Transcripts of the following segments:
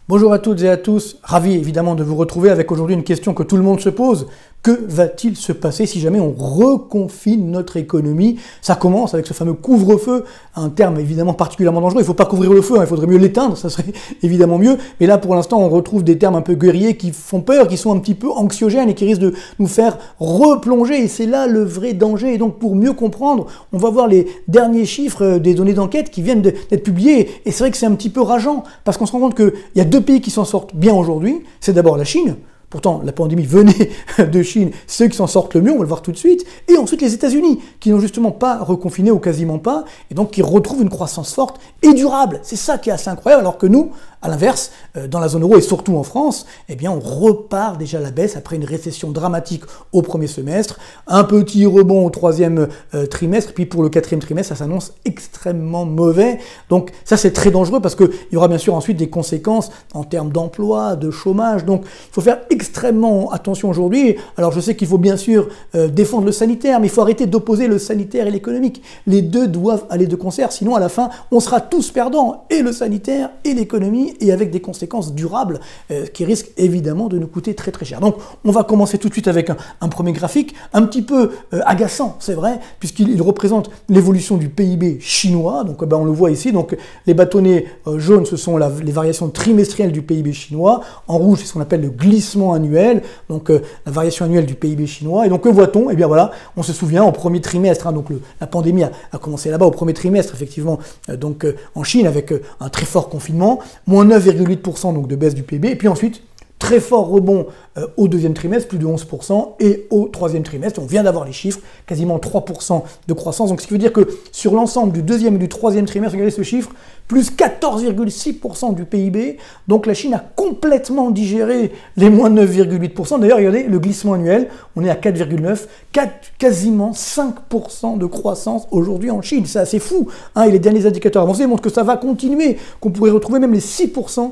Bonjour à toutes et à tous, ravi évidemment de vous retrouver avec aujourd'hui une question que tout le monde se pose. Que va-t-il se passer si jamais on reconfine notre économie? Ça commence avec ce fameux couvre-feu, un terme évidemment particulièrement dangereux. Il ne faut pas couvrir le feu, il faudrait mieux l'éteindre, ça serait évidemment mieux. Mais là pour l'instant on retrouve des termes un peu guerriers qui font peur, qui sont un petit peu anxiogènes et qui risquent de nous faire replonger. Et c'est là le vrai danger. Et donc pour mieux comprendre, on va voir les derniers chiffres des données d'enquête qui viennent d'être publiés. Et c'est vrai que c'est un petit peu rageant parce qu'on se rend compte qu'il y a deux pays qui s'en sortent bien aujourd'hui. C'est d'abord la Chine. Pourtant, la pandémie venait de Chine, ceux qui s'en sortent le mieux, on va le voir tout de suite. Et ensuite, les États-Unis, qui n'ont justement pas reconfiné ou quasiment pas, et donc qui retrouvent une croissance forte et durable. C'est ça qui est assez incroyable, alors que nous, à l'inverse, dans la zone euro et surtout en France, eh bien, on repart déjà à la baisse après une récession dramatique au premier semestre, un petit rebond au troisième trimestre, puis pour le quatrième trimestre, ça s'annonce extrêmement mauvais. Donc ça, c'est très dangereux parce qu'il y aura bien sûr ensuite des conséquences en termes d'emploi, de chômage. Donc il faut faire extrêmement attention aujourd'hui. Alors je sais qu'il faut bien sûr défendre le sanitaire, mais il faut arrêter d'opposer le sanitaire et l'économique. Les deux doivent aller de concert, sinon à la fin, on sera tous perdants, et le sanitaire et l'économie, et avec des conséquences durables qui risquent évidemment de nous coûter très très cher. Donc on va commencer tout de suite avec un premier graphique, un petit peu agaçant, c'est vrai, puisqu'il représente l'évolution du PIB chinois. Donc on le voit ici, donc les bâtonnets jaunes, ce sont les variations trimestrielles du PIB chinois. En rouge, c'est ce qu'on appelle le glissement annuel, donc la variation annuelle du PIB chinois. Et donc que voit-on? Eh bien voilà, on se souvient au premier trimestre, donc la pandémie a commencé là-bas au premier trimestre, effectivement, donc en Chine avec un très fort confinement, moins 9,8% donc de baisse du PIB, et puis ensuite très fort rebond au deuxième trimestre, plus de 11%, et au troisième trimestre, on vient d'avoir les chiffres, quasiment 3% de croissance. Donc ce qui veut dire que sur l'ensemble du deuxième et du troisième trimestre, regardez ce chiffre, plus 14,6% du PIB. Donc la Chine a complètement digéré les moins 9,8%. D'ailleurs, regardez le glissement annuel, on est à 4,9%, quasiment 5% de croissance aujourd'hui en Chine. C'est assez fou, et les derniers indicateurs avancés montrent que ça va continuer, qu'on pourrait retrouver même les 6%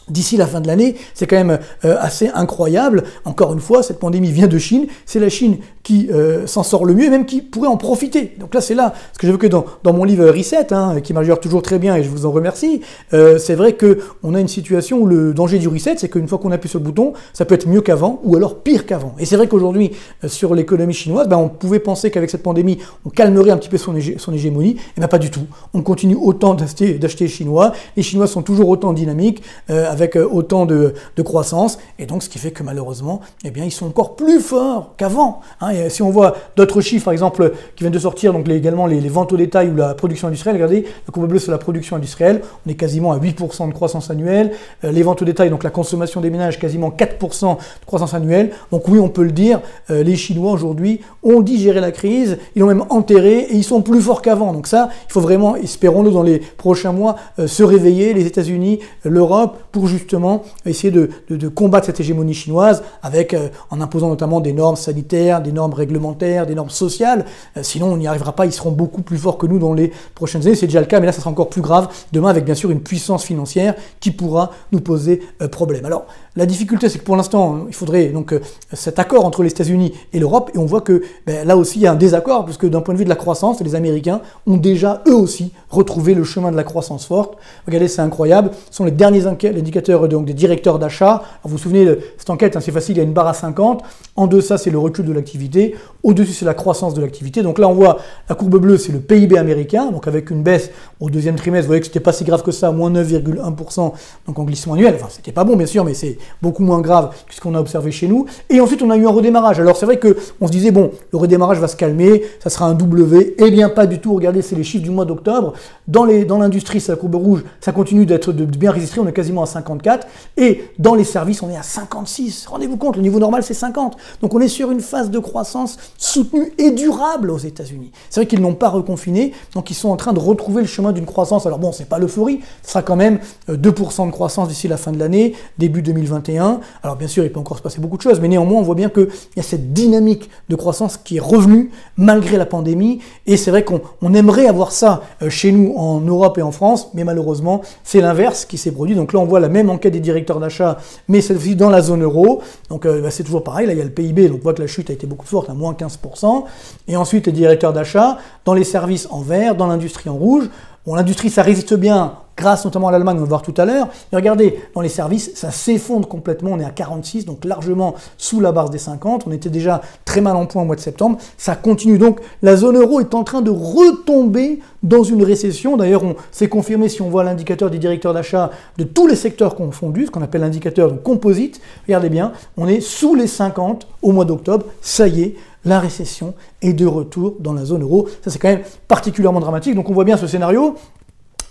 d'ici la fin de l'année. C'est quand même assez incroyable. Encore une fois, cette pandémie vient de Chine. C'est la Chine qui s'en sort le mieux et même qui pourrait en profiter. Donc là, c'est là ce que j'évoquais dans mon livre Reset, qui marche toujours très bien et je vous en remercie. C'est vrai qu'on a une situation où le danger du reset, c'est qu'une fois qu'on appuie sur le bouton, ça peut être mieux qu'avant ou alors pire qu'avant. Et c'est vrai qu'aujourd'hui, sur l'économie chinoise, on pouvait penser qu'avec cette pandémie, on calmerait un petit peu son hégémonie. Et bien pas du tout. On continue autant d'acheter chinois. Les Chinois sont toujours autant dynamiques, avec autant de croissance, et donc ce qui fait que malheureusement, eh bien, ils sont encore plus forts qu'avant. Et si on voit d'autres chiffres, par exemple, qui viennent de sortir, donc également les ventes au détail ou la production industrielle, regardez, la courbe bleue c'est la production industrielle, on est quasiment à 8% de croissance annuelle, les ventes au détail, donc la consommation des ménages, quasiment 4% de croissance annuelle. Donc oui, on peut le dire, les Chinois aujourd'hui ont digéré la crise, ils l'ont même enterré, et ils sont plus forts qu'avant. Donc ça, il faut vraiment, espérons-nous dans les prochains mois, se réveiller, les États-Unis, l'Europe, pour justement essayer de combattre cette hégémonie chinoise avec, en imposant notamment des normes sanitaires, des normes réglementaires, des normes sociales. Sinon, on n'y arrivera pas, ils seront beaucoup plus forts que nous dans les prochaines années. C'est déjà le cas, mais là, ça sera encore plus grave demain avec bien sûr une puissance financière qui pourra nous poser problème. Alors, la difficulté, c'est que pour l'instant, il faudrait donc cet accord entre les États-Unis et l'Europe, et on voit que là aussi, il y a un désaccord, puisque d'un point de vue de la croissance, les Américains ont déjà, eux aussi, retrouvé le chemin de la croissance forte. Regardez, c'est incroyable. Ce sont les derniers indicateurs donc, des directeurs d'achat. Vous vous souvenez, cette enquête, c'est facile, il y a une barre à 50. En deçà, c'est le recul de l'activité. Au-dessus, c'est la croissance de l'activité. Donc là, on voit la courbe bleue, c'est le PIB américain, donc avec une baisse au deuxième trimestre. Vous voyez que c'était pas si grave que ça, moins 9,1%, donc en glissement annuel. Enfin, c'était pas bon, bien sûr, mais c'est beaucoup moins grave que ce qu'on a observé chez nous. Et ensuite, on a eu un redémarrage. Alors, c'est vrai qu'on se disait, bon, le redémarrage va se calmer, ça sera un W. Eh bien, pas du tout. Regardez, c'est les chiffres du mois d'octobre. Dans l'industrie, c'est la courbe rouge, ça continue de bien résister, on est quasiment à 54. Et dans les services, on est à 56. Rendez-vous compte, le niveau normal, c'est 50. Donc, on est sur une phase de croissance soutenue et durable aux États-Unis. C'est vrai qu'ils n'ont pas reconfiné, donc ils sont en train de retrouver le chemin d'une croissance. Alors bon, c'est pas l'euphorie, ce sera quand même 2% de croissance d'ici la fin de l'année, début 2021. Alors bien sûr, il peut encore se passer beaucoup de choses, mais néanmoins, on voit bien qu'il y a cette dynamique de croissance qui est revenue malgré la pandémie. Et c'est vrai qu'on aimerait avoir ça chez nous en Europe et en France, mais malheureusement, c'est l'inverse qui s'est produit. Donc là, on voit la même enquête des directeurs d'achat, mais cette fois-ci dans la zone euro. Donc c'est toujours pareil, là il y a le PIB, donc on voit que la chute a été beaucoup plus forte, à moins 15%. Et ensuite, les directeurs d'achat, dans les services en vert, dans l'industrie en rouge. Bon, l'industrie, ça résiste bien grâce notamment à l'Allemagne, on va voir tout à l'heure. Et regardez, dans les services, ça s'effondre complètement, on est à 46, donc largement sous la barre des 50, on était déjà très mal en point au mois de septembre, ça continue. Donc la zone euro est en train de retomber dans une récession. D'ailleurs, c'est confirmé si on voit l'indicateur des directeurs d'achat de tous les secteurs confondus, ce qu'on appelle l'indicateur composite. Regardez bien, on est sous les 50 au mois d'octobre, ça y est, la récession est de retour dans la zone euro. Ça, c'est quand même particulièrement dramatique. Donc on voit bien ce scénario.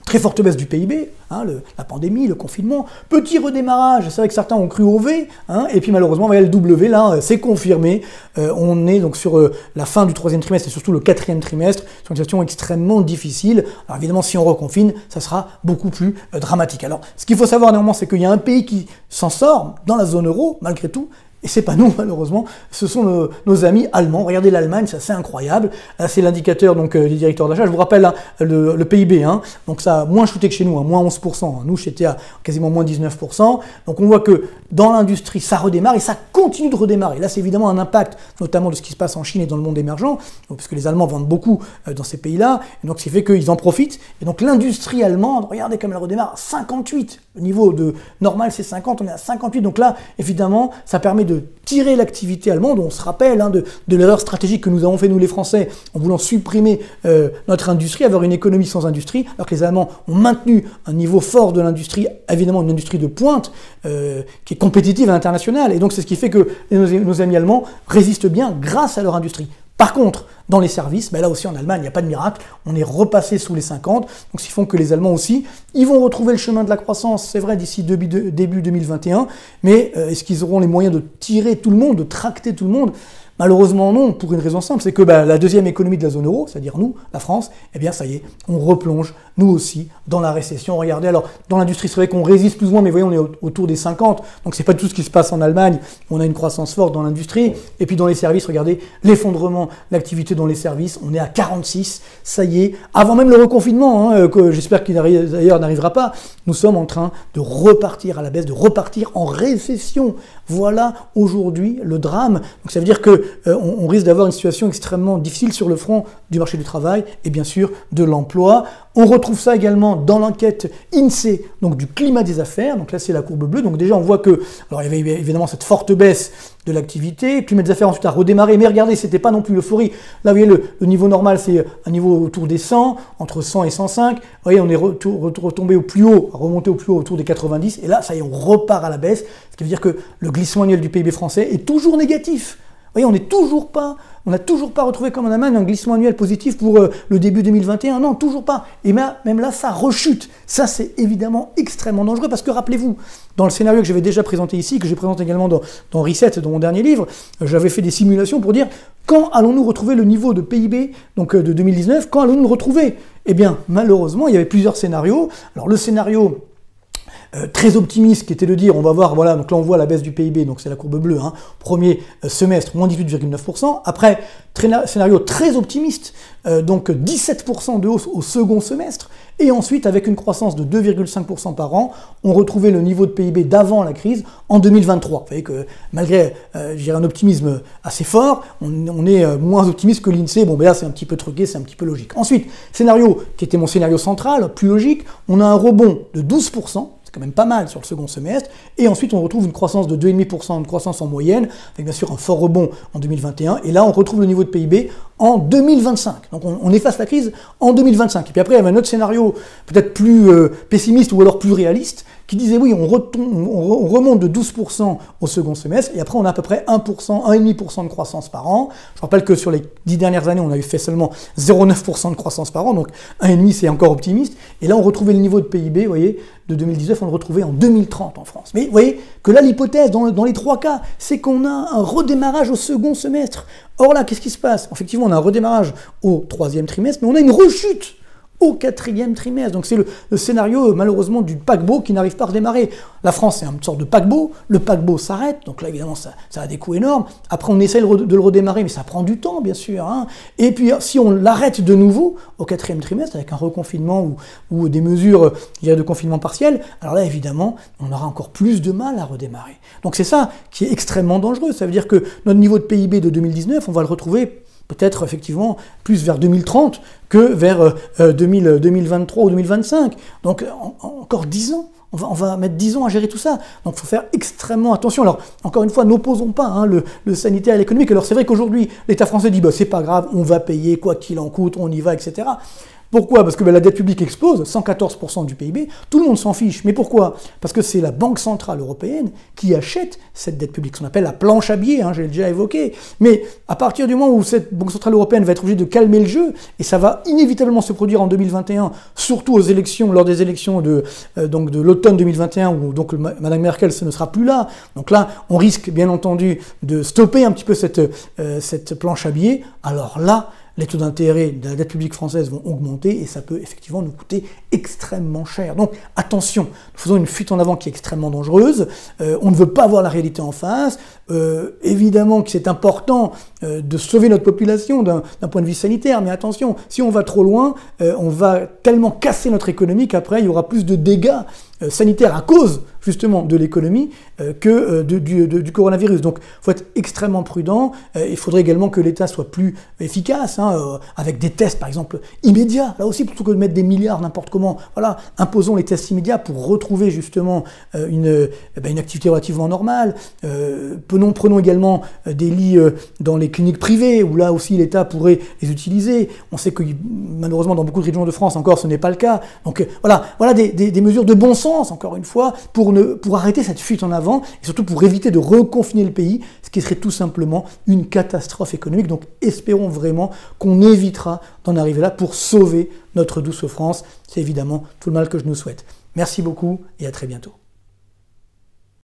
Très forte baisse du PIB, la pandémie, le confinement, petit redémarrage, c'est vrai que certains ont cru au V, et puis malheureusement, le W, là, c'est confirmé, on est donc sur la fin du troisième trimestre et surtout le quatrième trimestre, sur une situation extrêmement difficile. Alors évidemment, si on reconfine, ça sera beaucoup plus dramatique. Alors, ce qu'il faut savoir néanmoins, c'est qu'il y a un pays qui s'en sort dans la zone euro, malgré tout, et c'est pas nous, malheureusement, ce sont nos amis allemands. Regardez l'Allemagne, c'est assez incroyable. Là, c'est l'indicateur donc des directeurs d'achat. Je vous rappelle hein, le PIB, donc ça a moins chuté que chez nous, moins 11%. Nous, j'étais à quasiment moins 19%. Donc on voit que dans l'industrie, ça redémarre et ça continue de redémarrer. Là, c'est évidemment un impact, notamment de ce qui se passe en Chine et dans le monde émergent, puisque les Allemands vendent beaucoup dans ces pays-là, et donc ce qui fait qu'ils en profitent. Et donc l'industrie allemande, regardez comme elle redémarre, 58. Le niveau de normal, c'est 50, on est à 58. Donc là, évidemment, ça permet de tirer l'activité allemande. On se rappelle de l'erreur stratégique que nous avons fait, nous les Français, en voulant supprimer notre industrie, avoir une économie sans industrie, alors que les Allemands ont maintenu un niveau fort de l'industrie, évidemment une industrie de pointe, qui est compétitive à l'international. Et donc c'est ce qui fait que nos amis allemands résistent bien grâce à leur industrie. Par contre, dans les services, là aussi en Allemagne, il n'y a pas de miracle, on est repassé sous les 50, donc ce qui font que les Allemands aussi, ils vont retrouver le chemin de la croissance, c'est vrai, d'ici début 2021, mais est-ce qu'ils auront les moyens de tirer tout le monde, de tracter tout le monde ? Malheureusement non, pour une raison simple, c'est que la deuxième économie de la zone euro, c'est-à-dire nous, la France, eh bien ça y est, on replonge, nous aussi, dans la récession. Regardez, alors, dans l'industrie, c'est vrai qu'on résiste plus ou moins, mais voyez, on est autour des 50, donc c'est pas tout ce qui se passe en Allemagne, on a une croissance forte dans l'industrie, et puis dans les services, regardez, l'effondrement, l'activité dans les services, on est à 46, ça y est, avant même le reconfinement, que j'espère qu'il d'ailleurs n'arrivera pas, nous sommes en train de repartir à la baisse, de repartir en récession. Voilà aujourd'hui le drame. Donc ça veut dire que on risque d'avoir une situation extrêmement difficile sur le front du marché du travail et bien sûr de l'emploi. On retrouve ça également dans l'enquête INSEE, donc du climat des affaires. Donc là, c'est la courbe bleue. Donc déjà, on voit que, alors il y avait évidemment cette forte baisse de l'activité. Le climat des affaires ensuite a redémarré. Mais regardez, c'était pas non plus l'euphorie. Là, vous voyez, le niveau normal, c'est un niveau autour des 100, entre 100 et 105. Vous voyez, on est retombé au plus haut, remonté au plus haut autour des 90. Et là, ça y est, on repart à la baisse. Ce qui veut dire que le glissement annuel du PIB français est toujours négatif. Vous voyez, on n'a toujours pas retrouvé comme en Allemagne un glissement annuel positif pour le début 2021. Non, toujours pas. Et même là, ça rechute. Ça, c'est évidemment extrêmement dangereux parce que rappelez-vous, dans le scénario que j'avais déjà présenté ici, que j'ai présenté également dans Reset, dans mon dernier livre, j'avais fait des simulations pour dire quand allons-nous retrouver le niveau de PIB donc de 2019, quand allons-nous le retrouver? Eh bien, malheureusement, il y avait plusieurs scénarios. Alors, le scénario très optimiste qui était de dire, on va voir, voilà, donc là on voit la baisse du PIB, donc c'est la courbe bleue, premier semestre, moins 18,9%. Après, scénario très optimiste, donc 17% de hausse au second semestre, et ensuite avec une croissance de 2,5% par an, on retrouvait le niveau de PIB d'avant la crise en 2023. Vous voyez que malgré un optimisme assez fort, on est moins optimiste que l'INSEE. Bon, ben là c'est un petit peu truqué, c'est un petit peu logique. Ensuite, scénario qui était mon scénario central, plus logique, on a un rebond de 12%, quand même pas mal sur le second semestre, et ensuite on retrouve une croissance de 2,5%, de croissance en moyenne, avec bien sûr un fort rebond en 2021, et là on retrouve le niveau de PIB en 2025. Donc on efface la crise en 2025. Et puis après il y avait un autre scénario peut-être plus pessimiste ou alors plus réaliste, qui disait oui, on remonte de 12% au second semestre, et après on a à peu près 1%, 1,5% de croissance par an. Je rappelle que sur les 10 dernières années, on avait fait seulement 0,9% de croissance par an, donc 1,5% c'est encore optimiste, et là on retrouvait le niveau de PIB, vous voyez, de 2019, on le retrouvait en 2030 en France. Mais vous voyez que là, l'hypothèse, dans les trois cas, c'est qu'on a un redémarrage au second semestre. Or là, qu'est-ce qui se passe? Effectivement, on a un redémarrage au troisième trimestre, mais on a une rechute au quatrième trimestre. Donc c'est le scénario, malheureusement, du paquebot qui n'arrive pas à redémarrer. La France, c'est une sorte de paquebot. Le paquebot s'arrête, donc là, évidemment, ça a des coûts énormes. Après, on essaie de le redémarrer, mais ça prend du temps, bien sûr. Et puis, si on l'arrête de nouveau au quatrième trimestre, avec un reconfinement ou des mesures de confinement partiel, alors là, évidemment, on aura encore plus de mal à redémarrer. Donc c'est ça qui est extrêmement dangereux. Ça veut dire que notre niveau de PIB de 2019, on va le retrouver peut-être effectivement plus vers 2030 que vers 2023 ou 2025. Donc encore 10 ans. On va mettre 10 ans à gérer tout ça. Donc il faut faire extrêmement attention. Alors, encore une fois, n'opposons pas le sanitaire et l'économique. Alors c'est vrai qu'aujourd'hui, l'État français dit c'est pas grave, on va payer quoi qu'il en coûte, on y va, etc. Pourquoi? Parce que la dette publique explose, 114% du PIB, tout le monde s'en fiche. Mais pourquoi? Parce que c'est la Banque Centrale Européenne qui achète cette dette publique, ce qu'on appelle la planche à billets, j'ai déjà évoqué. Mais à partir du moment où cette Banque Centrale Européenne va être obligée de calmer le jeu, et ça va inévitablement se produire en 2021, surtout aux élections, lors des élections de l'automne 2021, où donc Mme Merkel ce ne sera plus là. Donc là, on risque bien entendu de stopper un petit peu cette planche à billets. Alors là, les taux d'intérêt de la dette publique française vont augmenter et ça peut effectivement nous coûter extrêmement cher. Donc attention, nous faisons une fuite en avant qui est extrêmement dangereuse, on ne veut pas voir la réalité en face, évidemment que c'est important de sauver notre population d'un point de vue sanitaire, mais attention, si on va trop loin, on va tellement casser notre économie qu'après il y aura plus de dégâts sanitaires à cause justement de l'économie que du coronavirus. Donc il faut être extrêmement prudent, il faudrait également que l'État soit plus efficace, avec des tests par exemple immédiats, là aussi plutôt que de mettre des milliards n'importe comment, voilà, imposons les tests immédiats pour retrouver justement une activité relativement normale. Prenons également des lits dans les cliniques privées, où là aussi l'État pourrait les utiliser. On sait que malheureusement dans beaucoup de régions de France encore ce n'est pas le cas. Donc voilà des mesures de bon sens, encore une fois, pour arrêter cette fuite en avant, et surtout pour éviter de reconfiner le pays, ce qui serait tout simplement une catastrophe économique. Donc espérons vraiment qu'on évitera d'en arriver là pour sauver notre douce France. C'est évidemment tout le mal que je nous souhaite. Merci beaucoup et à très bientôt.